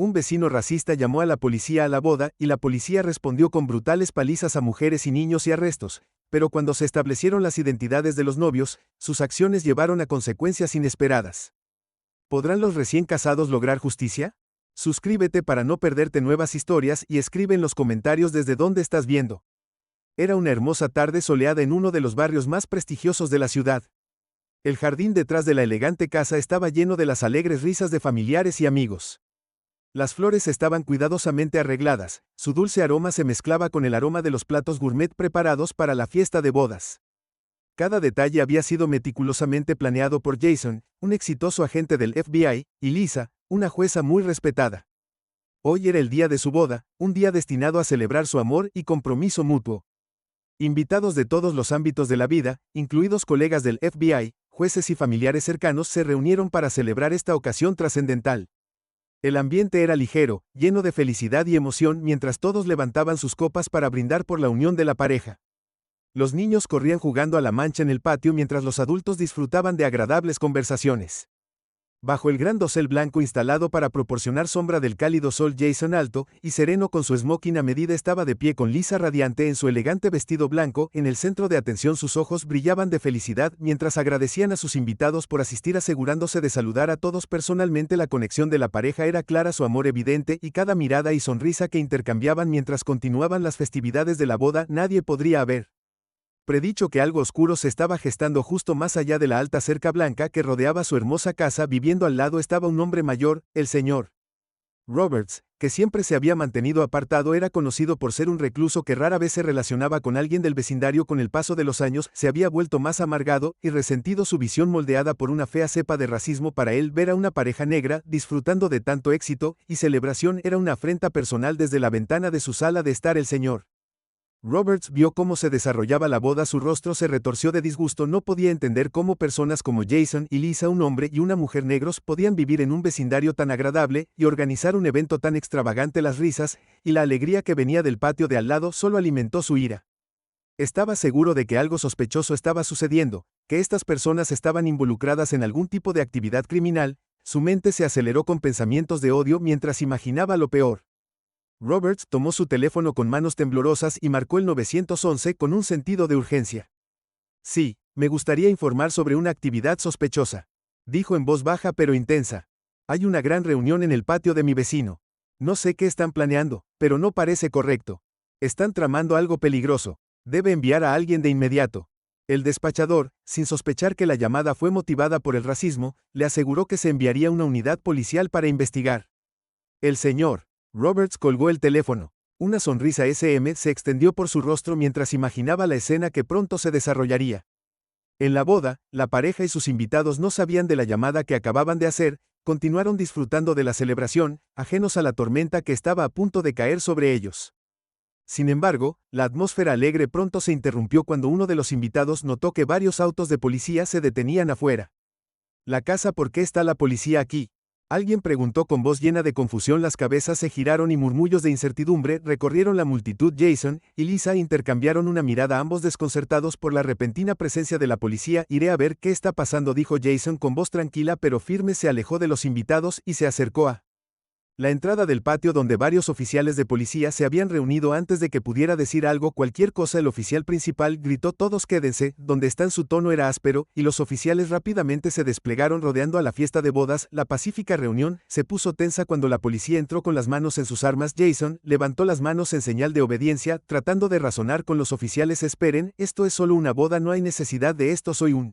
Un vecino racista llamó a la policía a la boda y la policía respondió con brutales palizas a mujeres y niños y arrestos, pero cuando se establecieron las identidades de los novios, sus acciones llevaron a consecuencias inesperadas. ¿Podrán los recién casados lograr justicia? Suscríbete para no perderte nuevas historias y escribe en los comentarios desde dónde estás viendo. Era una hermosa tarde soleada en uno de los barrios más prestigiosos de la ciudad. El jardín detrás de la elegante casa estaba lleno de las alegres risas de familiares y amigos. Las flores estaban cuidadosamente arregladas, su dulce aroma se mezclaba con el aroma de los platos gourmet preparados para la fiesta de bodas. Cada detalle había sido meticulosamente planeado por Jason, un exitoso agente del FBI, y Lisa, una jueza muy respetada. Hoy era el día de su boda, un día destinado a celebrar su amor y compromiso mutuo. Invitados de todos los ámbitos de la vida, incluidos colegas del FBI, jueces y familiares cercanos, se reunieron para celebrar esta ocasión trascendental. El ambiente era ligero, lleno de felicidad y emoción mientras todos levantaban sus copas para brindar por la unión de la pareja. Los niños corrían jugando a la mancha en el patio mientras los adultos disfrutaban de agradables conversaciones. Bajo el gran dosel blanco instalado para proporcionar sombra del cálido sol, Jason, alto y sereno con su smoking a medida, estaba de pie con Lisa radiante en su elegante vestido blanco. En el centro de atención sus ojos brillaban de felicidad mientras agradecían a sus invitados por asistir, asegurándose de saludar a todos personalmente. La conexión de la pareja era clara, su amor evidente, y cada mirada y sonrisa que intercambiaban mientras continuaban las festividades de la boda, nadie podría haber predicho que algo oscuro se estaba gestando justo más allá de la alta cerca blanca que rodeaba su hermosa casa. Viviendo al lado estaba un hombre mayor, el señor Roberts, que siempre se había mantenido apartado. Era conocido por ser un recluso que rara vez se relacionaba con alguien del vecindario. Con el paso de los años, se había vuelto más amargado y resentido, su visión moldeada por una fea cepa de racismo. Para él, ver a una pareja negra disfrutando de tanto éxito y celebración era una afrenta personal. Desde la ventana de su sala de estar, el señor Roberts vio cómo se desarrollaba la boda. Su rostro se retorció de disgusto. No podía entender cómo personas como Jason y Lisa, un hombre y una mujer negros, podían vivir en un vecindario tan agradable y organizar un evento tan extravagante. Las risas y la alegría que venía del patio de al lado solo alimentó su ira. Estaba seguro de que algo sospechoso estaba sucediendo, que estas personas estaban involucradas en algún tipo de actividad criminal. Su mente se aceleró con pensamientos de odio mientras imaginaba lo peor. Roberts tomó su teléfono con manos temblorosas y marcó el 911 con un sentido de urgencia. Sí, me gustaría informar sobre una actividad sospechosa, dijo en voz baja pero intensa. Hay una gran reunión en el patio de mi vecino. No sé qué están planeando, pero no parece correcto. Están tramando algo peligroso. Debe enviar a alguien de inmediato. El despachador, sin sospechar que la llamada fue motivada por el racismo, le aseguró que se enviaría una unidad policial para investigar. El señor Roberts colgó el teléfono. Una sonrisa se extendió por su rostro mientras imaginaba la escena que pronto se desarrollaría. En la boda, la pareja y sus invitados no sabían de la llamada que acababan de hacer. Continuaron disfrutando de la celebración, ajenos a la tormenta que estaba a punto de caer sobre ellos. Sin embargo, la atmósfera alegre pronto se interrumpió cuando uno de los invitados notó que varios autos de policía se detenían afuera. La casa. ¿Por qué está la policía aquí?, alguien preguntó con voz llena de confusión. Las cabezas se giraron y murmullos de incertidumbre recorrieron la multitud. Jason y Lisa intercambiaron una mirada, ambos desconcertados por la repentina presencia de la policía. Iré a ver qué está pasando, dijo Jason con voz tranquila pero firme. Se alejó de los invitados y se acercó a la entrada del patio donde varios oficiales de policía se habían reunido. Antes de que pudiera decir algo, cualquier cosa, el oficial principal gritó: todos quédense donde están. Su tono era áspero, y los oficiales rápidamente se desplegaron rodeando a la fiesta de bodas. La pacífica reunión se puso tensa cuando la policía entró con las manos en sus armas. Jason levantó las manos en señal de obediencia, tratando de razonar con los oficiales. Esperen, esto es solo una boda, no hay necesidad de esto. Soy un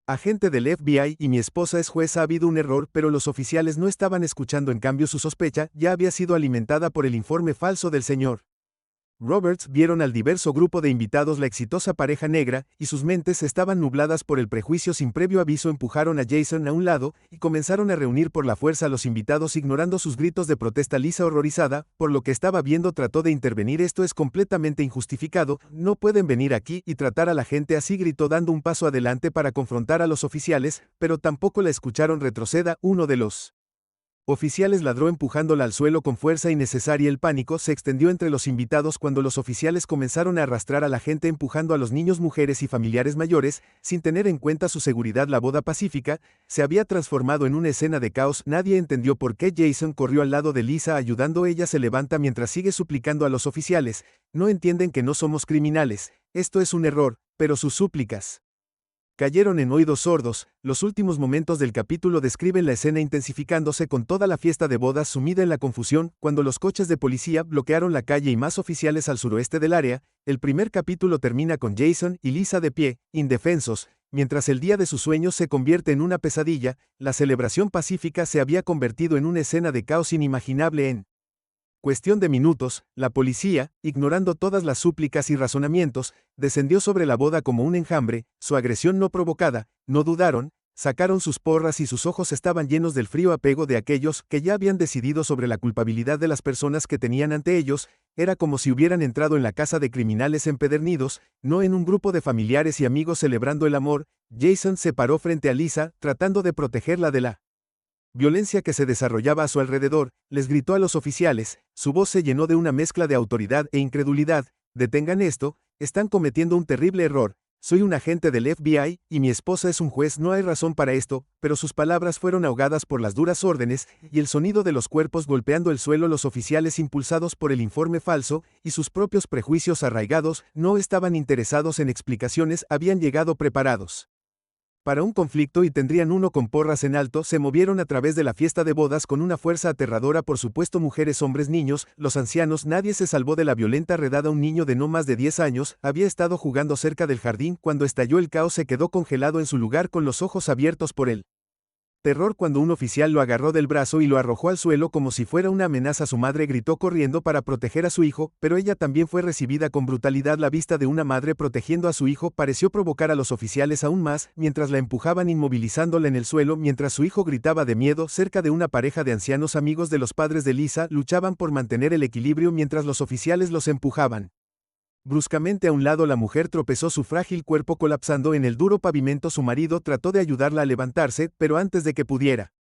agente del FBI y mi esposa es jueza. Ha habido un error, pero los oficiales no estaban escuchando. En cambio, su sospecha ya había sido alimentada por el informe falso del señor Roberts. Vieron al diverso grupo de invitados, la exitosa pareja negra, y sus mentes estaban nubladas por el prejuicio. Sin previo aviso, empujaron a Jason a un lado y comenzaron a reunir por la fuerza a los invitados, ignorando sus gritos de protesta. Lisa, horrorizada por lo que estaba viendo, trató de intervenir. Esto es completamente injustificado, no pueden venir aquí y tratar a la gente así, gritó dando un paso adelante para confrontar a los oficiales, pero tampoco la escucharon. Retroceda. Uno de los Oficiales ladró empujándola al suelo con fuerza innecesaria. El pánico se extendió entre los invitados cuando los oficiales comenzaron a arrastrar a la gente empujando a los niños, mujeres y familiares mayores, sin tener en cuenta su seguridad. La boda pacífica se había transformado en una escena de caos. Nadie entendió por qué Jason corrió al lado de Lisa ayudando. Ella se levanta mientras sigue suplicando a los oficiales. No entienden que no somos criminales, esto es un error, pero sus súplicas cayeron en oídos sordos. Los últimos momentos del capítulo describen la escena intensificándose con toda la fiesta de bodas sumida en la confusión, cuando los coches de policía bloquearon la calle y más oficiales al suroeste del área. El primer capítulo termina con Jason y Lisa de pie, indefensos, mientras el día de sus sueños se convierte en una pesadilla. La celebración pacífica se había convertido en una escena de caos inimaginable. En cuestión de minutos, la policía, ignorando todas las súplicas y razonamientos, descendió sobre la boda como un enjambre. Su agresión no provocada, no dudaron, sacaron sus porras y sus ojos estaban llenos del frío apego de aquellos que ya habían decidido sobre la culpabilidad de las personas que tenían ante ellos. Era como si hubieran entrado en la casa de criminales empedernidos, no en un grupo de familiares y amigos celebrando el amor. Jason se paró frente a Lisa, tratando de protegerla de la violencia que se desarrollaba a su alrededor. Les gritó a los oficiales, su voz se llenó de una mezcla de autoridad e incredulidad: detengan esto, están cometiendo un terrible error, soy un agente del FBI, y mi esposa es un juez, no hay razón para esto. Pero sus palabras fueron ahogadas por las duras órdenes, y el sonido de los cuerpos golpeando el suelo. Los oficiales, impulsados por el informe falso, y sus propios prejuicios arraigados, no estaban interesados en explicaciones, habían llegado preparados para un conflicto y tendrían uno. Con porras en alto, se movieron a través de la fiesta de bodas con una fuerza aterradora. Por supuesto, mujeres, hombres, niños, los ancianos, nadie se salvó de la violenta redada. Un niño de no más de 10 años había estado jugando cerca del jardín cuando estalló el caos. Se quedó congelado en su lugar con los ojos abiertos por él terror cuando un oficial lo agarró del brazo y lo arrojó al suelo como si fuera una amenaza. Su madre gritó corriendo para proteger a su hijo, pero ella también fue recibida con brutalidad. La vista de una madre protegiendo a su hijo pareció provocar a los oficiales aún más, mientras la empujaban inmovilizándola en el suelo mientras su hijo gritaba de miedo. Cerca de una pareja de ancianos amigos de los padres de Lisa luchaban por mantener el equilibrio mientras los oficiales los empujaban. Bruscamente a un lado, la mujer tropezó, su frágil cuerpo colapsando en el duro pavimento. Su marido trató de ayudarla a levantarse, pero antes de que pudiera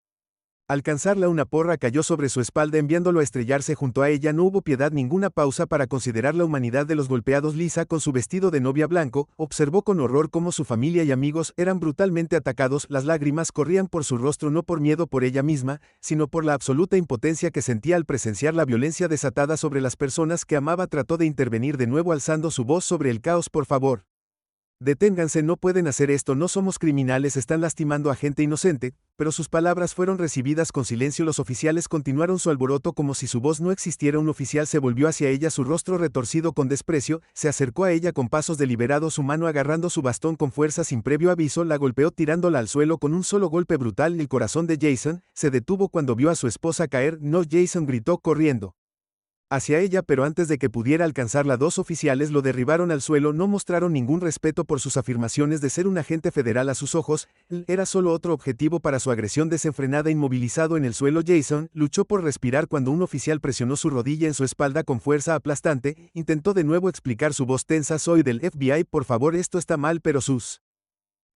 alcanzarla, una porra cayó sobre su espalda enviándolo a estrellarse junto a ella. No hubo piedad, ninguna pausa para considerar la humanidad de los golpeados. Lisa, con su vestido de novia blanco, observó con horror cómo su familia y amigos eran brutalmente atacados. Las lágrimas corrían por su rostro, no por miedo por ella misma, sino por la absoluta impotencia que sentía al presenciar la violencia desatada sobre las personas que amaba. Trató de intervenir de nuevo alzando su voz sobre el caos: por favor, deténganse, no pueden hacer esto, no somos criminales, están lastimando a gente inocente. Pero sus palabras fueron recibidas con silencio. Los oficiales continuaron su alboroto como si su voz no existiera. Un oficial se volvió hacia ella, su rostro retorcido con desprecio, se acercó a ella con pasos deliberados, su mano agarrando su bastón con fuerza sin previo aviso, la golpeó tirándola al suelo con un solo golpe brutal. El corazón de Jason se detuvo cuando vio a su esposa caer. No, Jason gritó corriendo hacia ella, pero antes de que pudiera alcanzarla, dos oficiales lo derribaron al suelo. No mostraron ningún respeto por sus afirmaciones de ser un agente federal. A sus ojos, él era solo otro objetivo para su agresión desenfrenada. Inmovilizado en el suelo, Jason luchó por respirar cuando un oficial presionó su rodilla en su espalda con fuerza aplastante. Intentó de nuevo explicar, su voz tensa: soy del FBI, por favor, esto está mal. Pero sus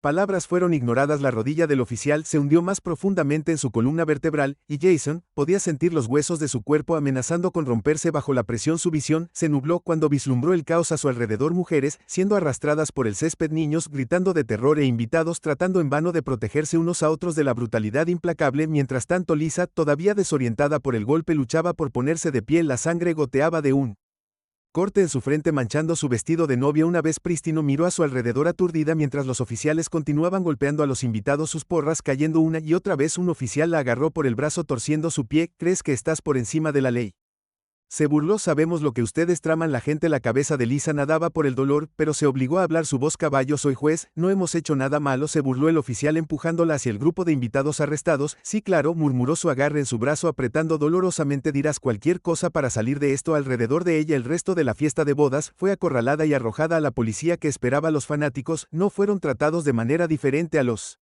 palabras fueron ignoradas. La rodilla del oficial se hundió más profundamente en su columna vertebral, y Jason podía sentir los huesos de su cuerpo amenazando con romperse bajo la presión. Su visión se nubló cuando vislumbró el caos a su alrededor: mujeres siendo arrastradas por el césped, niños gritando de terror e invitados tratando en vano de protegerse unos a otros de la brutalidad implacable. Mientras tanto, Lisa, todavía desorientada por el golpe, luchaba por ponerse de pie. La sangre goteaba de un corte en su frente manchando su vestido de novia. Una vez prístino, miró a su alrededor aturdida mientras los oficiales continuaban golpeando a los invitados, sus porras cayendo una y otra vez. Un oficial la agarró por el brazo torciendo su pie: ¿crees que estás por encima de la ley?, se burló. Sabemos lo que ustedes traman. La gente, la cabeza de Lisa nadaba por el dolor, pero se obligó a hablar, su voz caballo: soy juez, no hemos hecho nada malo, se burló el oficial empujándola hacia el grupo de invitados arrestados. Sí, claro, murmuró, su agarre en su brazo apretando dolorosamente: dirás cualquier cosa para salir de esto. Alrededor de ella, el resto de la fiesta de bodas fue acorralada y arrojada a la policía que esperaba. Los fanáticos no fueron tratados de manera diferente a los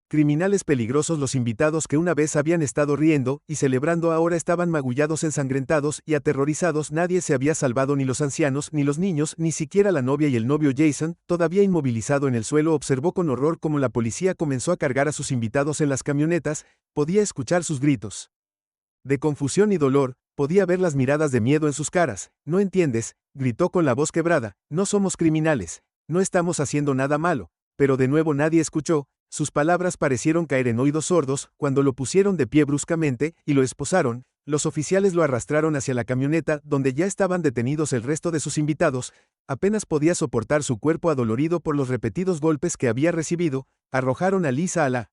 criminales peligrosos. Los invitados, que una vez habían estado riendo y celebrando, ahora estaban magullados, ensangrentados y aterrorizados. Nadie se había salvado, ni los ancianos, ni los niños, ni siquiera la novia y el novio. Jason, todavía inmovilizado en el suelo, observó con horror cómo la policía comenzó a cargar a sus invitados en las camionetas. Podía escuchar sus gritos De confusión y dolor, podía ver las miradas de miedo en sus caras. «No entiendes», gritó con la voz quebrada, «no somos criminales, no estamos haciendo nada malo». Pero de nuevo nadie escuchó, sus palabras parecieron caer en oídos sordos, cuando lo pusieron de pie bruscamente, y lo esposaron. Los oficiales lo arrastraron hacia la camioneta, donde ya estaban detenidos el resto de sus invitados. Apenas podía soportar su cuerpo adolorido por los repetidos golpes que había recibido. Arrojaron a Lisa a la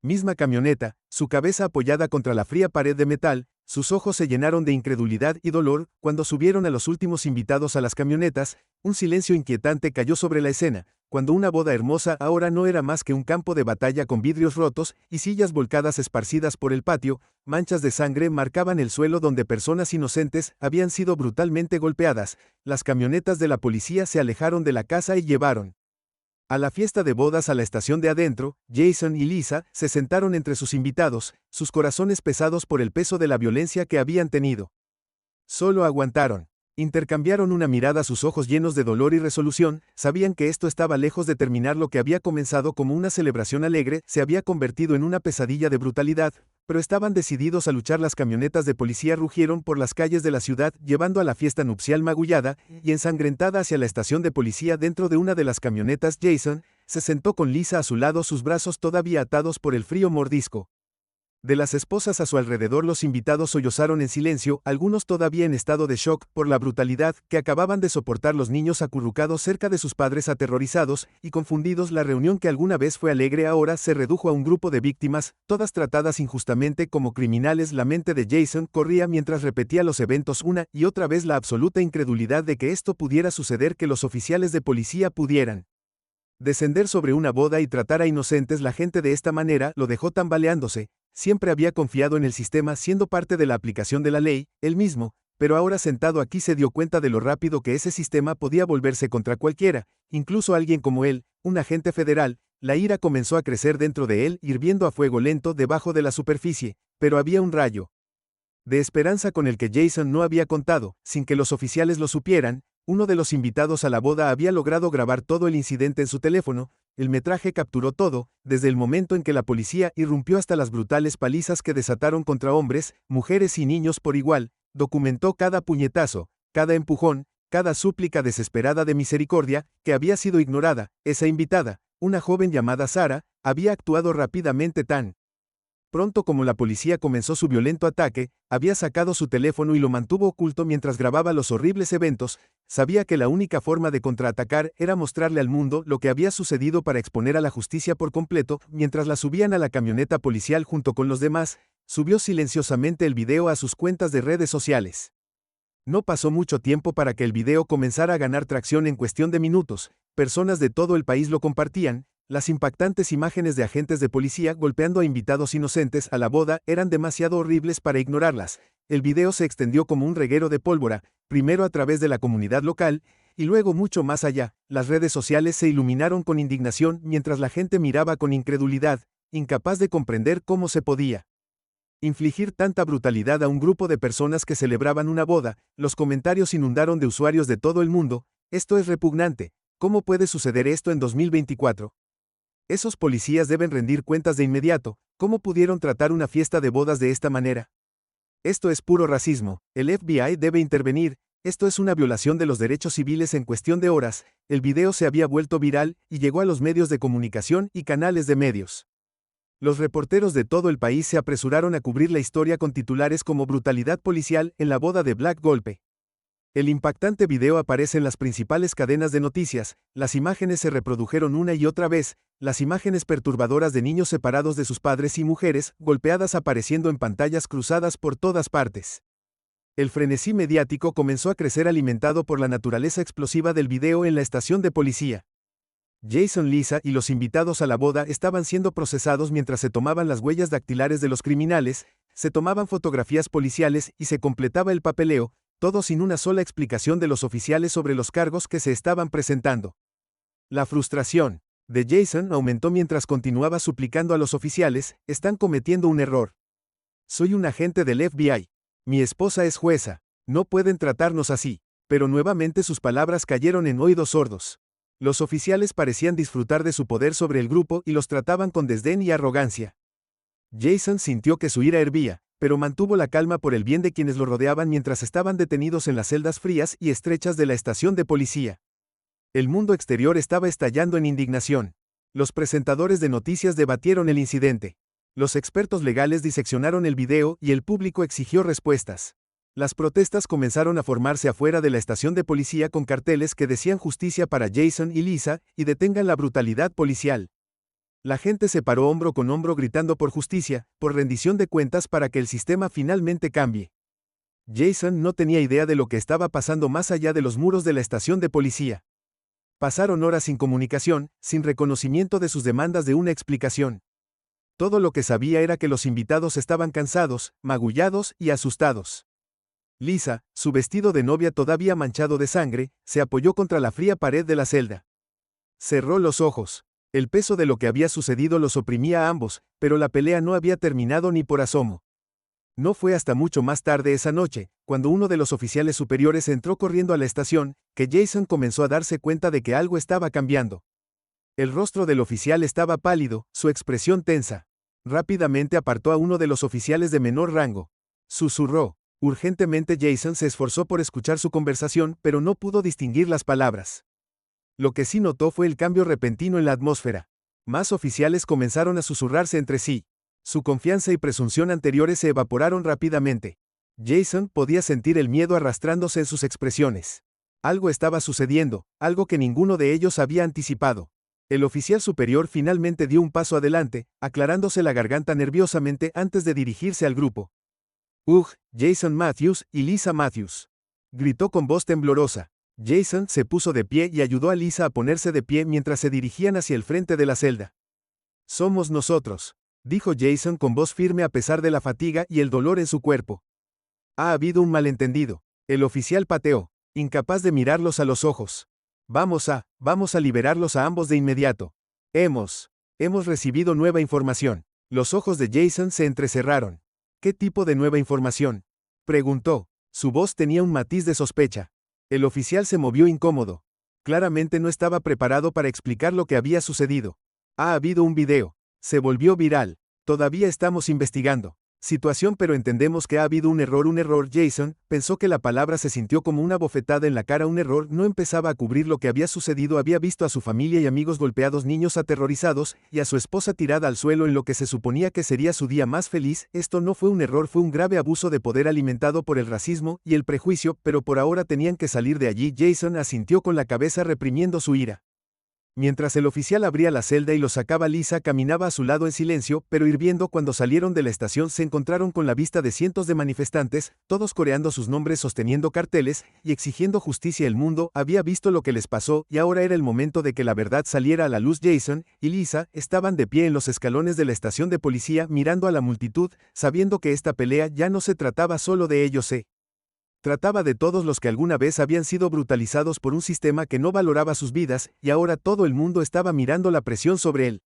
misma camioneta, su cabeza apoyada contra la fría pared de metal. Sus ojos se llenaron de incredulidad y dolor. Cuando subieron a los últimos invitados a las camionetas, un silencio inquietante cayó sobre la escena, cuando una boda hermosa ahora no era más que un campo de batalla con vidrios rotos y sillas volcadas esparcidas por el patio. Manchas de sangre marcaban el suelo donde personas inocentes habían sido brutalmente golpeadas. Las camionetas de la policía se alejaron de la casa y llevaron a la fiesta de bodas a la estación de adentro. Jason y Lisa se sentaron entre sus invitados, sus corazones pesados por el peso de la violencia que habían tenido. Solo aguantaron. Intercambiaron una mirada, sus ojos llenos de dolor y resolución. Sabían que esto estaba lejos de terminar. Lo que había comenzado como una celebración alegre se había convertido en una pesadilla de brutalidad, pero estaban decididos a luchar. Las camionetas de policía rugieron por las calles de la ciudad, llevando a la fiesta nupcial magullada y ensangrentada hacia la estación de policía. Dentro de una de las camionetas, Jason se sentó con Lisa a su lado, sus brazos todavía atados por el frío mordisco de las esposas a su alrededor. Los invitados sollozaron en silencio, algunos todavía en estado de shock por la brutalidad que acababan de soportar. Los niños acurrucados cerca de sus padres, aterrorizados y confundidos. La reunión, que alguna vez fue alegre, ahora se redujo a un grupo de víctimas, todas tratadas injustamente como criminales. La mente de Jason corría mientras repetía los eventos una y otra vez, la absoluta incredulidad de que esto pudiera suceder, que los oficiales de policía pudieran descender sobre una boda y tratar a inocentes la gente de esta manera. Lo dejó tambaleándose. Siempre había confiado en el sistema, siendo parte de la aplicación de la ley, él mismo, pero ahora sentado aquí se dio cuenta de lo rápido que ese sistema podía volverse contra cualquiera, incluso alguien como él, un agente federal. La ira comenzó a crecer dentro de él, hirviendo a fuego lento debajo de la superficie, pero había un rayo de esperanza con el que Jason no había contado. Sin que los oficiales lo supieran, uno de los invitados a la boda había logrado grabar todo el incidente en su teléfono. El metraje capturó todo, desde el momento en que la policía irrumpió hasta las brutales palizas que desataron contra hombres, mujeres y niños por igual. Documentó cada puñetazo, cada empujón, cada súplica desesperada de misericordia que había sido ignorada. Esa invitada, una joven llamada Sarah, había actuado rápidamente. Tan pronto como la policía comenzó su violento ataque, había sacado su teléfono y lo mantuvo oculto mientras grababa los horribles eventos. Sabía que la única forma de contraatacar era mostrarle al mundo lo que había sucedido para exponer a la justicia por completo. Mientras la subían a la camioneta policial junto con los demás, subió silenciosamente el video a sus cuentas de redes sociales. No pasó mucho tiempo para que el video comenzara a ganar tracción. En cuestión de minutos, personas de todo el país lo compartían. Las impactantes imágenes de agentes de policía golpeando a invitados inocentes a la boda eran demasiado horribles para ignorarlas. El video se extendió como un reguero de pólvora, primero a través de la comunidad local, y luego mucho más allá. Las redes sociales se iluminaron con indignación mientras la gente miraba con incredulidad, incapaz de comprender cómo se podía infligir tanta brutalidad a un grupo de personas que celebraban una boda. Los comentarios inundaron de usuarios de todo el mundo. Esto es repugnante. ¿Cómo puede suceder esto en 2024? Esos policías deben rendir cuentas de inmediato. ¿Cómo pudieron tratar una fiesta de bodas de esta manera? Esto es puro racismo. El FBI debe intervenir. Esto es una violación de los derechos civiles. En cuestión de horas, el video se había vuelto viral y llegó a los medios de comunicación y canales de medios. Los reporteros de todo el país se apresuraron a cubrir la historia con titulares como "Brutalidad policial en la boda de Black Golpe". El impactante video aparece en las principales cadenas de noticias. Las imágenes se reprodujeron una y otra vez, las imágenes perturbadoras de niños separados de sus padres y mujeres golpeadas apareciendo en pantallas cruzadas por todas partes. El frenesí mediático comenzó a crecer, alimentado por la naturaleza explosiva del video en la estación de policía. Jason, Lisa y los invitados a la boda estaban siendo procesados mientras se tomaban las huellas dactilares de los criminales, se tomaban fotografías policiales y se completaba el papeleo, todo sin una sola explicación de los oficiales sobre los cargos que se estaban presentando. La frustración de Jason aumentó mientras continuaba suplicando a los oficiales: "Están cometiendo un error. Soy un agente del FBI. Mi esposa es jueza. No pueden tratarnos así". Pero nuevamente sus palabras cayeron en oídos sordos. Los oficiales parecían disfrutar de su poder sobre el grupo y los trataban con desdén y arrogancia. Jason sintió que su ira hervía. pero mantuvo la calma por el bien de quienes lo rodeaban mientras estaban detenidos en las celdas frías y estrechas de la estación de policía. El mundo exterior estaba estallando en indignación. Los presentadores de noticias debatieron el incidente. Los expertos legales diseccionaron el video y el público exigió respuestas. Las protestas comenzaron a formarse afuera de la estación de policía con carteles que decían justicia para Jason y Lisa y detengan la brutalidad policial. La gente se paró hombro con hombro gritando por justicia, por rendición de cuentas para que el sistema finalmente cambie. Jason no tenía idea de lo que estaba pasando más allá de los muros de la estación de policía. Pasaron horas sin comunicación, sin reconocimiento de sus demandas de una explicación. Todo lo que sabía era que los invitados estaban cansados, magullados y asustados. Lisa, su vestido de novia todavía manchado de sangre, se apoyó contra la fría pared de la celda. Cerró los ojos. El peso de lo que había sucedido los oprimía a ambos, pero la pelea no había terminado ni por asomo. No fue hasta mucho más tarde esa noche, cuando uno de los oficiales superiores entró corriendo a la estación, que Jason comenzó a darse cuenta de que algo estaba cambiando. El rostro del oficial estaba pálido, su expresión tensa. Rápidamente apartó a uno de los oficiales de menor rango. Susurró. Urgentemente Jason se esforzó por escuchar su conversación, pero no pudo distinguir las palabras. Lo que sí notó fue el cambio repentino en la atmósfera. Más oficiales comenzaron a susurrarse entre sí. Su confianza y presunción anteriores se evaporaron rápidamente. Jason podía sentir el miedo arrastrándose en sus expresiones. Algo estaba sucediendo, algo que ninguno de ellos había anticipado. El oficial superior finalmente dio un paso adelante, aclarándose la garganta nerviosamente antes de dirigirse al grupo. Jason Matthews y Lisa Matthews. Gritó con voz temblorosa. Jason se puso de pie y ayudó a Lisa a ponerse de pie mientras se dirigían hacia el frente de la celda. Somos nosotros, dijo Jason con voz firme a pesar de la fatiga y el dolor en su cuerpo. Ha habido un malentendido. El oficial pateó, incapaz de mirarlos a los ojos. Vamos a liberarlos a ambos de inmediato. Hemos recibido nueva información. Los ojos de Jason se entrecerraron. ¿Qué tipo de nueva información?, preguntó. Su voz tenía un matiz de sospecha. El oficial se movió incómodo. Claramente no estaba preparado para explicar lo que había sucedido. Ha habido un video. Se volvió viral. Todavía estamos investigando. Situación, pero entendemos que ha habido un error. Jason pensó que la palabra se sintió como una bofetada en la cara. Un error no empezaba a cubrir lo que había sucedido. Había visto a su familia y amigos golpeados, niños aterrorizados, y a su esposa tirada al suelo en lo que se suponía que sería su día más feliz. Esto no fue un error, fue un grave abuso de poder alimentado por el racismo y el prejuicio, pero por ahora tenían que salir de allí. Jason asintió con la cabeza reprimiendo su ira. Mientras el oficial abría la celda y lo sacaba, Lisa caminaba a su lado en silencio, pero hirviendo. Cuando salieron de la estación se encontraron con la vista de cientos de manifestantes, todos coreando sus nombres, sosteniendo carteles y exigiendo justicia. El mundo había visto lo que les pasó y ahora era el momento de que la verdad saliera a la luz. Jason y Lisa estaban de pie en los escalones de la estación de policía mirando a la multitud, sabiendo que esta pelea ya no se trataba solo de ellos. Trataba de todos los que alguna vez habían sido brutalizados por un sistema que no valoraba sus vidas, y ahora todo el mundo estaba mirando la presión sobre él.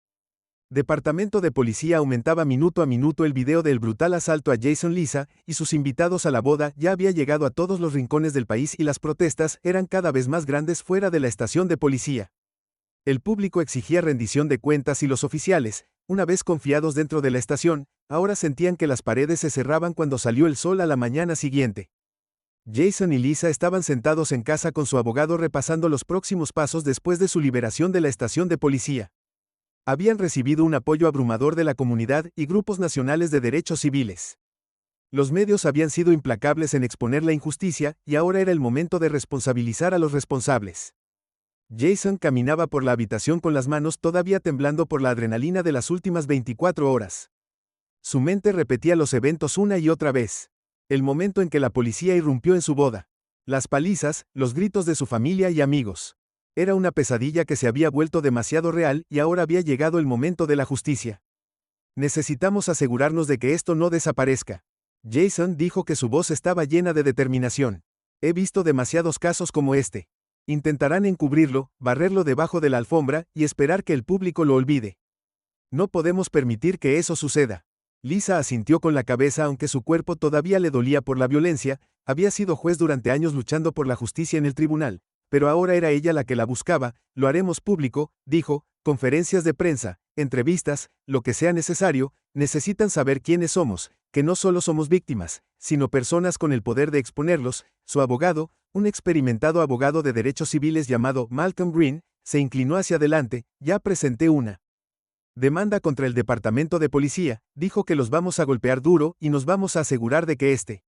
Departamento de Policía aumentaba minuto a minuto. El video del brutal asalto a Jason, Lisa y sus invitados a la boda ya había llegado a todos los rincones del país y las protestas eran cada vez más grandes fuera de la estación de policía. El público exigía rendición de cuentas y los oficiales, una vez confiados dentro de la estación, ahora sentían que las paredes se cerraban cuando salió el sol a la mañana siguiente. Jason y Lisa estaban sentados en casa con su abogado repasando los próximos pasos después de su liberación de la estación de policía. Habían recibido un apoyo abrumador de la comunidad y grupos nacionales de derechos civiles. Los medios habían sido implacables en exponer la injusticia y ahora era el momento de responsabilizar a los responsables. Jason caminaba por la habitación con las manos todavía temblando por la adrenalina de las últimas 24 horas. Su mente repetía los eventos una y otra vez. El momento en que la policía irrumpió en su boda. Las palizas, los gritos de su familia y amigos. Era una pesadilla que se había vuelto demasiado real y ahora había llegado el momento de la justicia. Necesitamos asegurarnos de que esto no desaparezca. Jason dijo que su voz estaba llena de determinación. He visto demasiados casos como este. Intentarán encubrirlo, barrerlo debajo de la alfombra y esperar que el público lo olvide. No podemos permitir que eso suceda. Lisa asintió con la cabeza aunque su cuerpo todavía le dolía por la violencia. Había sido juez durante años luchando por la justicia en el tribunal, pero ahora era ella la que la buscaba. Lo haremos público, dijo, conferencias de prensa, entrevistas, lo que sea necesario. Necesitan saber quiénes somos, que no solo somos víctimas, sino personas con el poder de exponerlos. Su abogado, un experimentado abogado de derechos civiles llamado Malcolm Green, se inclinó hacia adelante. Ya presenté una demanda contra el departamento de policía, dijo que los vamos a golpear duro y nos vamos a asegurar de que este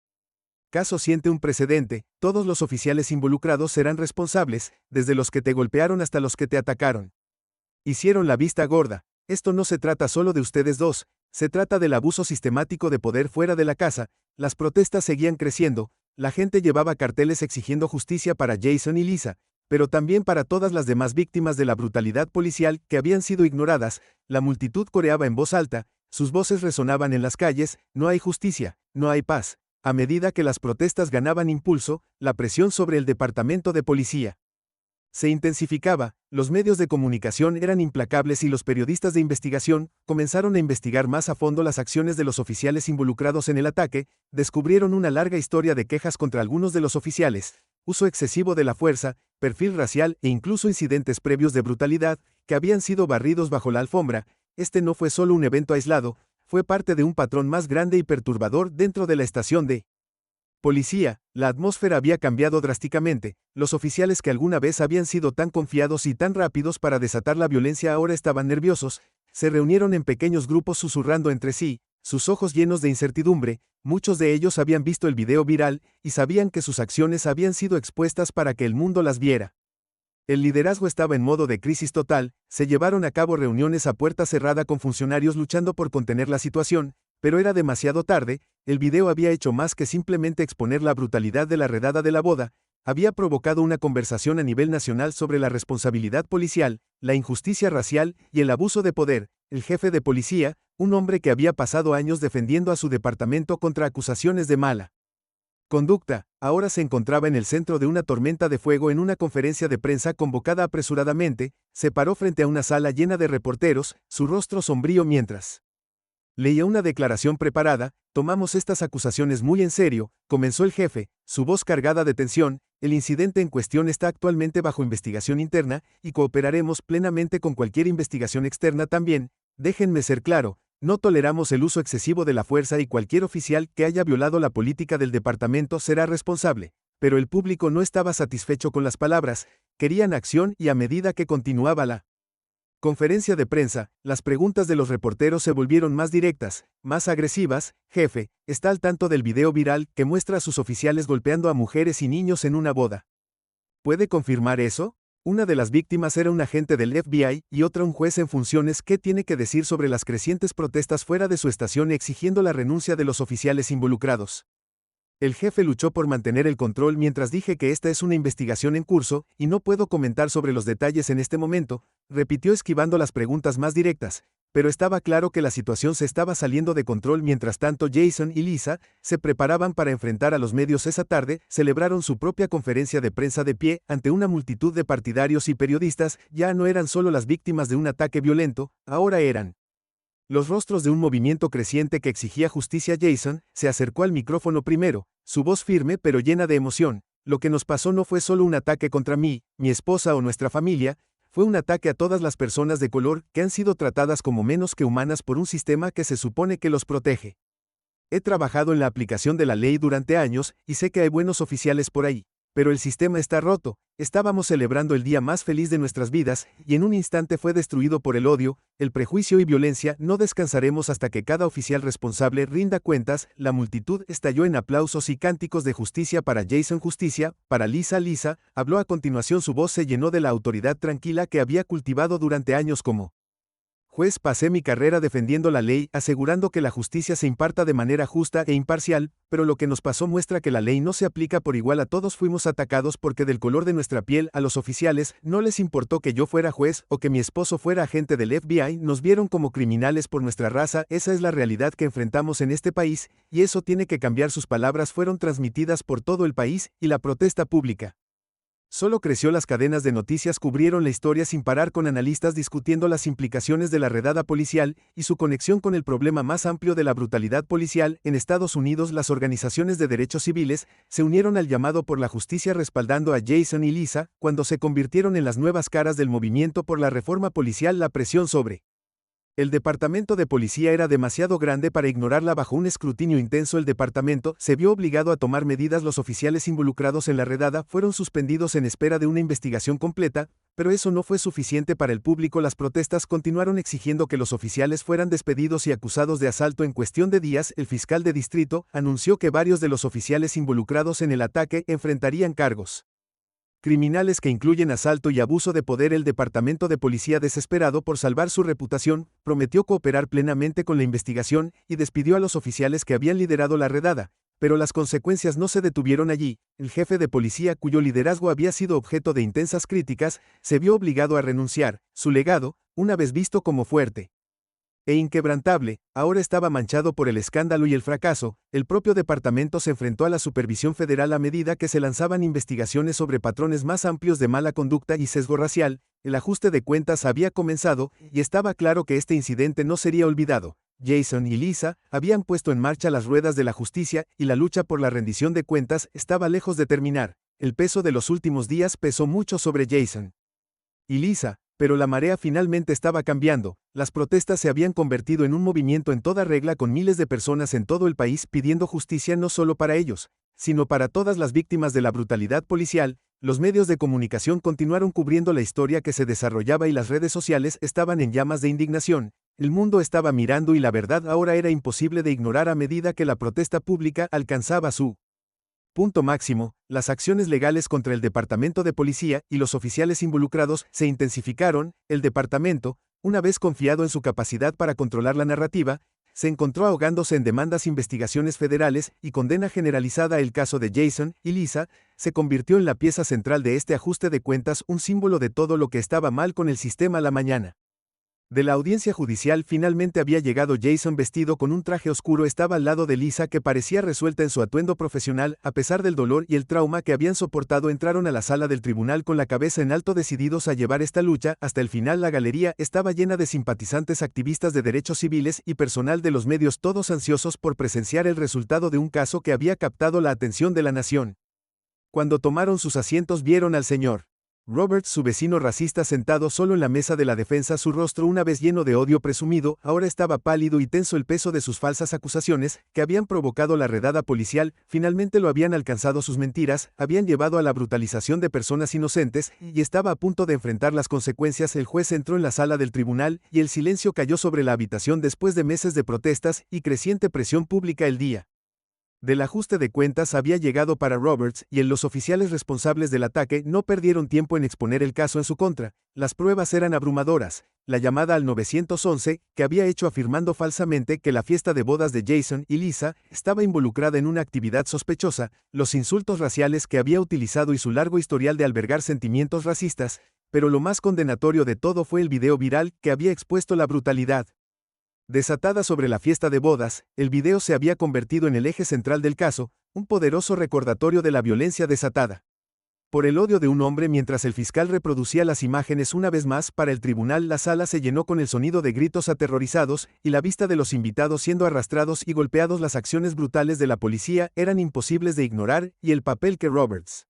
caso siente un precedente. Todos los oficiales involucrados serán responsables, desde los que te golpearon hasta los que te atacaron. Hicieron la vista gorda. Esto no se trata solo de ustedes dos, se trata del abuso sistemático de poder fuera de la casa. Las protestas seguían creciendo, la gente llevaba carteles exigiendo justicia para Jason y Lisa, pero también para todas las demás víctimas de la brutalidad policial que habían sido ignoradas. La multitud coreaba en voz alta, sus voces resonaban en las calles: no hay justicia, no hay paz. A medida que las protestas ganaban impulso, la presión sobre el departamento de policía se intensificaba, los medios de comunicación eran implacables y los periodistas de investigación comenzaron a investigar más a fondo las acciones de los oficiales involucrados en el ataque. Descubrieron una larga historia de quejas contra algunos de los oficiales, uso excesivo de la fuerza, perfil racial e incluso incidentes previos de brutalidad que habían sido barridos bajo la alfombra. Este no fue solo un evento aislado, fue parte de un patrón más grande y perturbador dentro de la estación de policía. La atmósfera había cambiado drásticamente. Los oficiales que alguna vez habían sido tan confiados y tan rápidos para desatar la violencia ahora estaban nerviosos. Se reunieron en pequeños grupos susurrando entre sí, sus ojos llenos de incertidumbre. Muchos de ellos habían visto el video viral y sabían que sus acciones habían sido expuestas para que el mundo las viera. El liderazgo estaba en modo de crisis total. Se llevaron a cabo reuniones a puerta cerrada con funcionarios luchando por contener la situación, pero era demasiado tarde. El video había hecho más que simplemente exponer la brutalidad de la redada de la boda, había provocado una conversación a nivel nacional sobre la responsabilidad policial, la injusticia racial y el abuso de poder. El jefe de policía, un hombre que había pasado años defendiendo a su departamento contra acusaciones de mala conducta, ahora se encontraba en el centro de una tormenta de fuego. En una conferencia de prensa convocada apresuradamente, se paró frente a una sala llena de reporteros, su rostro sombrío mientras leía una declaración preparada. Tomamos estas acusaciones muy en serio, comenzó el jefe, su voz cargada de tensión. El incidente en cuestión está actualmente bajo investigación interna y cooperaremos plenamente con cualquier investigación externa también. Déjenme ser claro, no toleramos el uso excesivo de la fuerza y cualquier oficial que haya violado la política del departamento será responsable. Pero el público no estaba satisfecho con las palabras, querían acción y a medida que continuaba la conferencia de prensa, las preguntas de los reporteros se volvieron más directas, más agresivas. Jefe, ¿está al tanto del video viral que muestra a sus oficiales golpeando a mujeres y niños en una boda? ¿Puede confirmar eso? Una de las víctimas era un agente del FBI y otra un juez en funciones. ¿Qué tiene que decir sobre las crecientes protestas fuera de su estación exigiendo la renuncia de los oficiales involucrados? El jefe luchó por mantener el control mientras dije que esta es una investigación en curso y no puedo comentar sobre los detalles en este momento, repitió esquivando las preguntas más directas, pero estaba claro que la situación se estaba saliendo de control. Mientras tanto, Jason y Lisa se preparaban para enfrentar a los medios esa tarde. Celebraron su propia conferencia de prensa de pie ante una multitud de partidarios y periodistas. Ya no eran solo las víctimas de un ataque violento, ahora eran los rostros de un movimiento creciente que exigía justicia. Jason se acercó al micrófono primero, su voz firme pero llena de emoción. Lo que nos pasó no fue solo un ataque contra mí, mi esposa o nuestra familia, fue un ataque a todas las personas de color que han sido tratadas como menos que humanas por un sistema que se supone que los protege. He trabajado en la aplicación de la ley durante años y sé que hay buenos oficiales por ahí, pero el sistema está roto. Estábamos celebrando el día más feliz de nuestras vidas y en un instante fue destruido por el odio, el prejuicio y violencia. No descansaremos hasta que cada oficial responsable rinda cuentas. La multitud estalló en aplausos y cánticos de justicia para Jason, justicia para Lisa. Lisa habló a continuación, su voz se llenó de la autoridad tranquila que había cultivado durante años como juez. Pasé mi carrera defendiendo la ley, asegurando que la justicia se imparta de manera justa e imparcial, pero lo que nos pasó muestra que la ley no se aplica por igual a todos. Fuimos atacados porque del color de nuestra piel. A los oficiales no les importó que yo fuera juez o que mi esposo fuera agente del FBI, nos vieron como criminales por nuestra raza. Esa es la realidad que enfrentamos en este país, y eso tiene que cambiar. Sus palabras fueron transmitidas por todo el país, y la protesta pública solo creció. Las cadenas de noticias cubrieron la historia sin parar, con analistas discutiendo las implicaciones de la redada policial y su conexión con el problema más amplio de la brutalidad policial en Estados Unidos. Las organizaciones de derechos civiles se unieron al llamado por la justicia, respaldando a Jason y Lisa cuando se convirtieron en las nuevas caras del movimiento por la reforma policial. La presión sobre El departamento de policía era demasiado grande para ignorarla bajo un escrutinio intenso. El departamento se vio obligado a tomar medidas. Los oficiales involucrados en la redada fueron suspendidos en espera de una investigación completa, pero eso no fue suficiente para el público. Las protestas continuaron exigiendo que los oficiales fueran despedidos y acusados de asalto. En cuestión de días, el fiscal de distrito anunció que varios de los oficiales involucrados en el ataque enfrentarían cargos criminales que incluyen asalto y abuso de poder. El departamento de policía, desesperado por salvar su reputación, prometió cooperar plenamente con la investigación y despidió a los oficiales que habían liderado la redada. Pero las consecuencias no se detuvieron allí. El jefe de policía, cuyo liderazgo había sido objeto de intensas críticas, se vio obligado a renunciar. Su legado, una vez visto como fuerte e inquebrantable, ahora estaba manchado por el escándalo y el fracaso. El propio departamento se enfrentó a la supervisión federal a medida que se lanzaban investigaciones sobre patrones más amplios de mala conducta y sesgo racial. El ajuste de cuentas había comenzado, y estaba claro que este incidente no sería olvidado. Jason y Lisa habían puesto en marcha las ruedas de la justicia, y la lucha por la rendición de cuentas estaba lejos de terminar. El peso de los últimos días pesó mucho sobre Jason y Lisa, pero la marea finalmente estaba cambiando. Las protestas se habían convertido en un movimiento en toda regla, con miles de personas en todo el país pidiendo justicia no solo para ellos, sino para todas las víctimas de la brutalidad policial. Los medios de comunicación continuaron cubriendo la historia que se desarrollaba y las redes sociales estaban en llamas de indignación. El mundo estaba mirando, y la verdad ahora era imposible de ignorar. A medida que la protesta pública alcanzaba su punto máximo, las acciones legales contra el departamento de policía y los oficiales involucrados se intensificaron. El departamento, una vez confiado en su capacidad para controlar la narrativa, se encontró ahogándose en demandas, investigaciones federales y condena generalizada. El caso de Jason y Lisa se convirtió en la pieza central de este ajuste de cuentas, un símbolo de todo lo que estaba mal con el sistema. La mañana de la audiencia judicial finalmente había llegado. Jason, vestido con un traje oscuro, estaba al lado de Lisa, que parecía resuelta en su atuendo profesional. A pesar del dolor y el trauma que habían soportado, entraron a la sala del tribunal con la cabeza en alto, decididos a llevar esta lucha hasta el final. La galería estaba llena de simpatizantes, activistas de derechos civiles y personal de los medios, todos ansiosos por presenciar el resultado de un caso que había captado la atención de la nación. Cuando tomaron sus asientos, vieron al señor Roberts, su vecino racista, sentado solo en la mesa de la defensa. Su rostro, una vez lleno de odio presumido, ahora estaba pálido y tenso. El peso de sus falsas acusaciones, que habían provocado la redada policial, finalmente lo habían alcanzado. Sus mentiras habían llevado a la brutalización de personas inocentes, y estaba a punto de enfrentar las consecuencias. El juez entró en la sala del tribunal, y el silencio cayó sobre la habitación después de meses de protestas y creciente presión pública. El día del ajuste de cuentas había llegado para Roberts, y los oficiales responsables del ataque no perdieron tiempo en exponer el caso en su contra. Las pruebas eran abrumadoras. La llamada al 911, que había hecho afirmando falsamente que la fiesta de bodas de Jason y Lisa estaba involucrada en una actividad sospechosa, los insultos raciales que había utilizado y su largo historial de albergar sentimientos racistas. Pero lo más condenatorio de todo fue el video viral, que había expuesto la brutalidad desatada sobre la fiesta de bodas. El video se había convertido en el eje central del caso, un poderoso recordatorio de la violencia desatada por el odio de un hombre. Mientras el fiscal reproducía las imágenes una vez más para el tribunal, la sala se llenó con el sonido de gritos aterrorizados y la vista de los invitados siendo arrastrados y golpeados. Las acciones brutales de la policía eran imposibles de ignorar, y el papel que Roberts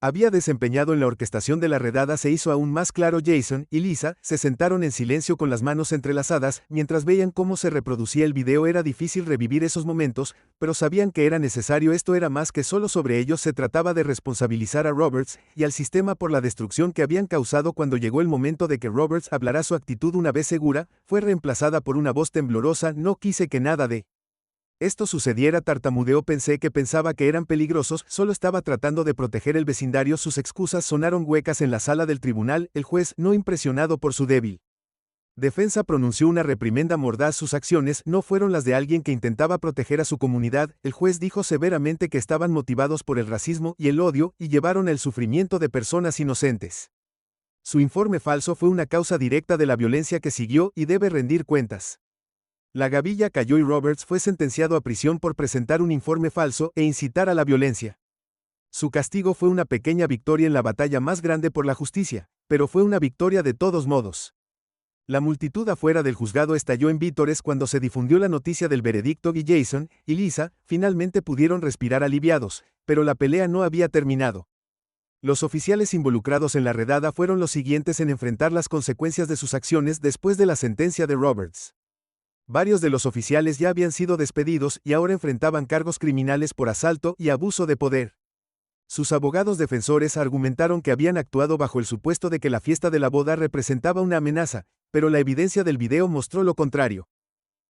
había desempeñado en la orquestación de la redada se hizo aún más claro. Jason y Lisa se sentaron en silencio con las manos entrelazadas mientras veían cómo se reproducía el video. Era difícil revivir esos momentos, pero sabían que era necesario. Esto era más que solo sobre ellos. Se trataba de responsabilizar a Roberts y al sistema por la destrucción que habían causado. Cuando llegó el momento de que Roberts hablara, su actitud, una vez segura, fue reemplazada por una voz temblorosa. No quise que nada de esto sucediera, tartamudeó. Pensé que pensaba que eran peligrosos, solo estaba tratando de proteger el vecindario. Sus excusas sonaron huecas en la sala del tribunal. El juez, no impresionado por su débil defensa, pronunció una reprimenda mordaz. Sus acciones no fueron las de alguien que intentaba proteger a su comunidad. El juez dijo severamente que estaban motivados por el racismo y el odio, y llevaron el sufrimiento de personas inocentes. Su informe falso fue una causa directa de la violencia que siguió, y debe rendir cuentas. La gavilla cayó y Roberts fue sentenciado a prisión por presentar un informe falso e incitar a la violencia. Su castigo fue una pequeña victoria en la batalla más grande por la justicia, pero fue una victoria de todos modos. La multitud afuera del juzgado estalló en vítores cuando se difundió la noticia del veredicto, y Jason y Lisa finalmente pudieron respirar aliviados, pero la pelea no había terminado. Los oficiales involucrados en la redada fueron los siguientes en enfrentar las consecuencias de sus acciones después de la sentencia de Roberts. Varios de los oficiales ya habían sido despedidos y ahora enfrentaban cargos criminales por asalto y abuso de poder. Sus abogados defensores argumentaron que habían actuado bajo el supuesto de que la fiesta de la boda representaba una amenaza, pero la evidencia del video mostró lo contrario.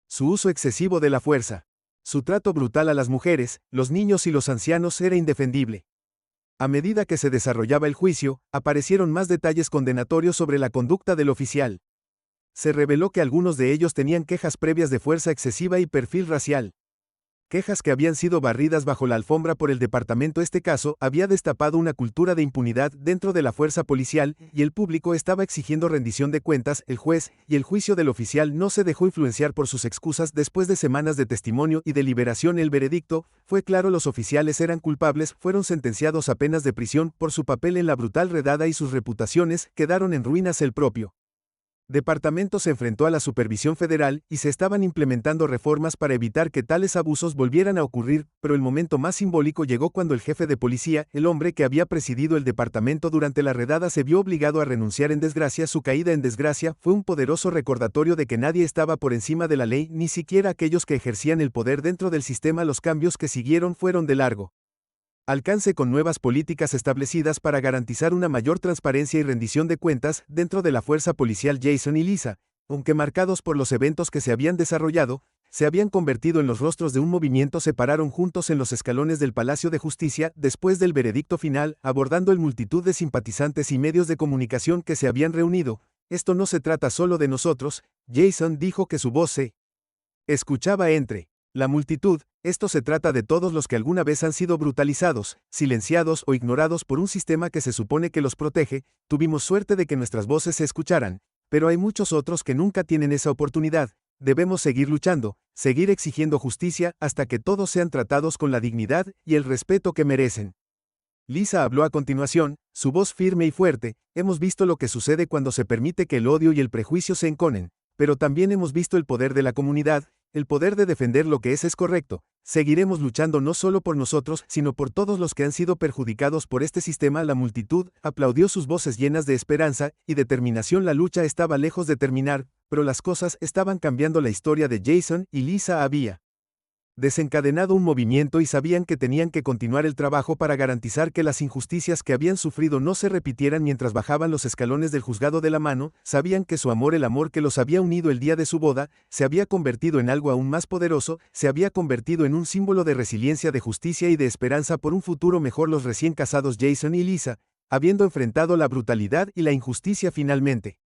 Su uso excesivo de la fuerza. Su trato brutal a las mujeres, los niños y los ancianos era indefendible. A medida que se desarrollaba el juicio, aparecieron más detalles condenatorios sobre la conducta del oficial. Se reveló que algunos de ellos tenían quejas previas de fuerza excesiva y perfil racial. Quejas que habían sido barridas bajo la alfombra por el departamento. Este caso había destapado una cultura de impunidad dentro de la fuerza policial, y el público estaba exigiendo rendición de cuentas. El juez y el juicio del oficial no se dejó influenciar por sus excusas. Después de semanas de testimonio y deliberación, el veredicto fue claro: los oficiales eran culpables, fueron sentenciados a penas de prisión por su papel en la brutal redada y sus reputaciones quedaron en ruinas. El propio departamento se enfrentó a la supervisión federal y se estaban implementando reformas para evitar que tales abusos volvieran a ocurrir, pero el momento más simbólico llegó cuando el jefe de policía, el hombre que había presidido el departamento durante la redada, se vio obligado a renunciar en desgracia. Su caída en desgracia fue un poderoso recordatorio de que nadie estaba por encima de la ley, ni siquiera aquellos que ejercían el poder dentro del sistema. Los cambios que siguieron fueron de largo alcance, con nuevas políticas establecidas para garantizar una mayor transparencia y rendición de cuentas dentro de la fuerza policial. Jason y Lisa, aunque marcados por los eventos que se habían desarrollado, se habían convertido en los rostros de un movimiento. Se pararon juntos en los escalones del Palacio de Justicia después del veredicto final, abordando el multitud de simpatizantes y medios de comunicación que se habían reunido. Esto no se trata solo de nosotros, Jason dijo, que su voz se escuchaba entre la multitud. Esto se trata de todos los que alguna vez han sido brutalizados, silenciados o ignorados por un sistema que se supone que los protege. Tuvimos suerte de que nuestras voces se escucharan, pero hay muchos otros que nunca tienen esa oportunidad. Debemos seguir luchando, seguir exigiendo justicia hasta que todos sean tratados con la dignidad y el respeto que merecen. Lisa habló a continuación, su voz firme y fuerte. Hemos visto lo que sucede cuando se permite que el odio y el prejuicio se enconen, pero también hemos visto el poder de la comunidad, el poder de defender lo que es correcto. Seguiremos luchando no solo por nosotros, sino por todos los que han sido perjudicados por este sistema. La multitud aplaudió, sus voces llenas de esperanza y determinación. La lucha estaba lejos de terminar, pero las cosas estaban cambiando. La historia de Jason y Lisa había desencadenado un movimiento y sabían que tenían que continuar el trabajo para garantizar que las injusticias que habían sufrido no se repitieran. Mientras bajaban los escalones del juzgado de la mano, sabían que su amor, el amor que los había unido el día de su boda, se había convertido en algo aún más poderoso, se había convertido en un símbolo de resiliencia, de justicia y de esperanza por un futuro mejor. Los recién casados Jason y Lisa, habiendo enfrentado la brutalidad y la injusticia, finalmente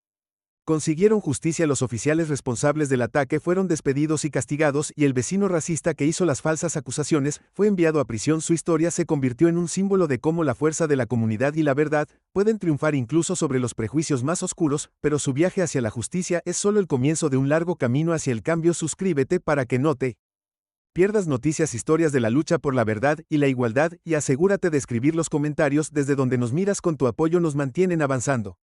consiguieron justicia. Los oficiales responsables del ataque fueron despedidos y castigados, y el vecino racista que hizo las falsas acusaciones fue enviado a prisión. Su historia se convirtió en un símbolo de cómo la fuerza de la comunidad y la verdad pueden triunfar incluso sobre los prejuicios más oscuros, pero su viaje hacia la justicia es solo el comienzo de un largo camino hacia el cambio. Suscríbete para que no te pierdas noticias, historias de la lucha por la verdad y la igualdad, y asegúrate de escribir los comentarios desde donde nos miras. Con tu apoyo nos mantienen avanzando.